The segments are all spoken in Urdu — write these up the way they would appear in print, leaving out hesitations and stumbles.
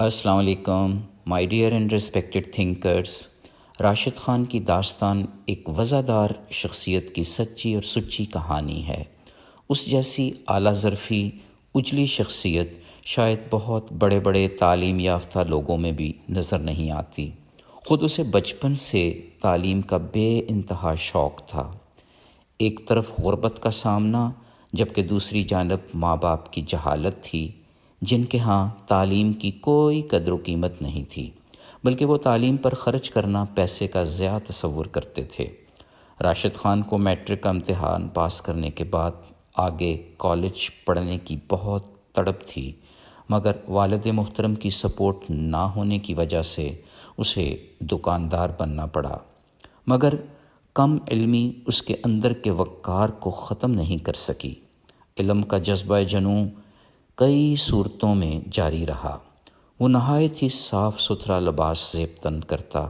السلام علیکم my dear and respected thinkers. Rashid Khan کی داستان ایک وزادار شخصیت کی سچی اور سچی کہانی ہے۔ اس جیسی اعلیٰ ظرفی اجلی شخصیت شاید بہت بڑے بڑے تعلیم یافتہ لوگوں میں بھی نظر نہیں آتی۔ خود اسے بچپن سے تعلیم کا بے انتہا شوق تھا۔ ایک طرف غربت کا سامنا، جبکہ دوسری جانب ماں باپ کی جہالت تھی، جن کے ہاں تعلیم کی کوئی قدر و قیمت نہیں تھی، بلکہ وہ تعلیم پر خرچ کرنا پیسے کا ضیاع تصور کرتے تھے۔ راشد خان کو میٹرک کا امتحان پاس کرنے کے بعد آگے کالج پڑھنے کی بہت تڑپ تھی، مگر والد محترم کی سپورٹ نہ ہونے کی وجہ سے اسے دکاندار بننا پڑا۔ مگر کم علمی اس کے اندر کے وقار کو ختم نہیں کر سکی۔ علم کا جذبہ جنوں کئی صورتوں میں جاری رہا۔ وہ نہایت ہی صاف ستھرا لباس زیب تن کرتا،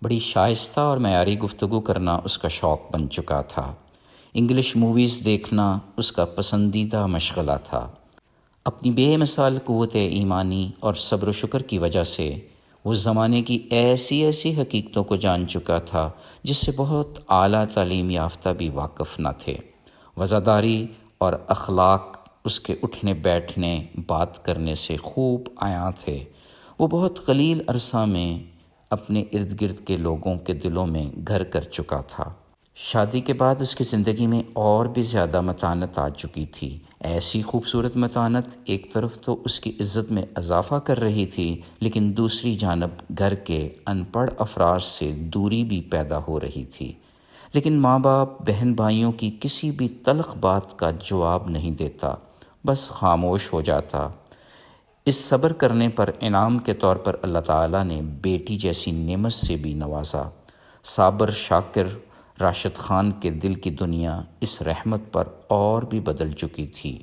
بڑی شائستہ اور معیاری گفتگو کرنا اس کا شوق بن چکا تھا۔ انگلش موویز دیکھنا اس کا پسندیدہ مشغلہ تھا۔ اپنی بے مثال قوت ایمانی اور صبر و شکر کی وجہ سے وہ زمانے کی ایسی حقیقتوں کو جان چکا تھا جس سے بہت اعلیٰ تعلیم یافتہ بھی واقف نہ تھے۔ وزاداری اور اخلاق اس کے اٹھنے بیٹھنے بات کرنے سے خوب عیاں تھے۔ وہ بہت قلیل عرصہ میں اپنے ارد گرد کے لوگوں کے دلوں میں گھر کر چکا تھا۔ شادی کے بعد اس کی زندگی میں اور بھی زیادہ متانت آ چکی تھی۔ ایسی خوبصورت متانت ایک طرف تو اس کی عزت میں اضافہ کر رہی تھی، لیکن دوسری جانب گھر کے ان پڑھ افراد سے دوری بھی پیدا ہو رہی تھی۔ لیکن ماں باپ بہن بھائیوں کی کسی بھی تلخ بات کا جواب نہیں دیتا، بس خاموش ہو جاتا۔ اس صبر کرنے پر انعام کے طور پر اللہ تعالیٰ نے بیٹی جیسی نعمت سے بھی نوازا۔ صابر شاکر راشد خان کے دل کی دنیا اس رحمت پر اور بھی بدل چکی تھی۔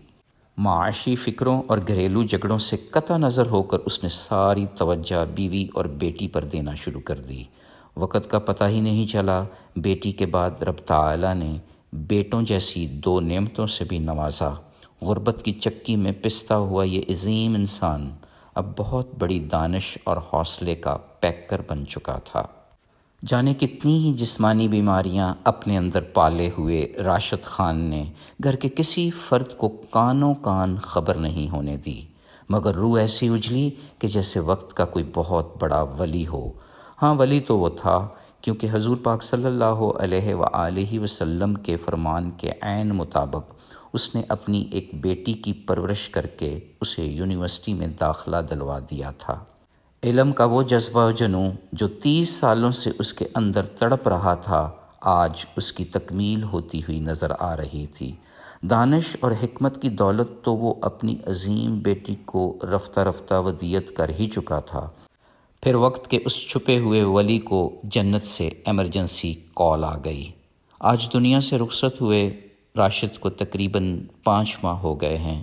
معاشی فکروں اور گھریلو جھگڑوں سے قطع نظر ہو کر اس نے ساری توجہ بیوی اور بیٹی پر دینا شروع کر دی۔ وقت کا پتہ ہی نہیں چلا، بیٹی کے بعد رب تعالیٰ نے بیٹوں جیسی دو نعمتوں سے بھی نوازا۔ غربت کی چکی میں پستا ہوا یہ عظیم انسان اب بہت بڑی دانش اور حوصلے کا پیکر بن چکا تھا۔ جانے کتنی ہی جسمانی بیماریاں اپنے اندر پالے ہوئے راشد خان نے گھر کے کسی فرد کو کانوں کان خبر نہیں ہونے دی، مگر روح ایسی اجلی کہ جیسے وقت کا کوئی بہت بڑا ولی ہو۔ ہاں، ولی تو وہ تھا، کیونکہ حضور پاک صلی اللہ علیہ وآلہ وسلم کے فرمان کے عین مطابق اس نے اپنی ایک بیٹی کی پرورش کر کے اسے یونیورسٹی میں داخلہ دلوا دیا تھا۔ علم کا وہ جذبہ جنوں جو 30 سالوں سے اس کے اندر تڑپ رہا تھا، آج اس کی تکمیل ہوتی ہوئی نظر آ رہی تھی۔ دانش اور حکمت کی دولت تو وہ اپنی عظیم بیٹی کو رفتہ رفتہ ودیعت کر ہی چکا تھا۔ پھر وقت کے اس چھپے ہوئے ولی کو جنت سے ایمرجنسی کال آ گئی۔ آج دنیا سے رخصت ہوئے راشد کو تقریباً 5 ماہ ہو گئے ہیں۔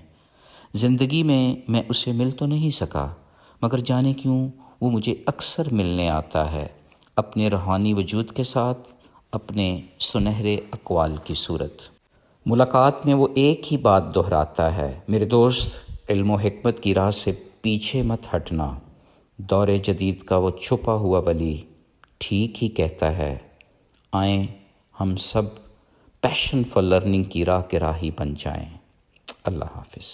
زندگی میں اسے مل تو نہیں سکا، مگر جانے کیوں وہ مجھے اکثر ملنے آتا ہے، اپنے روحانی وجود کے ساتھ، اپنے سنہرے اقوال کی صورت۔ ملاقات میں وہ ایک ہی بات دہراتا ہے، میرے دوست، علم و حکمت کی راہ سے پیچھے مت ہٹنا۔ دور جدید کا وہ چھپا ہوا ولی ٹھیک ہی کہتا ہے، آئیں ہم سب پیشن فار لرننگ کی راہ کے راہی بن جائیں۔ اللہ حافظ۔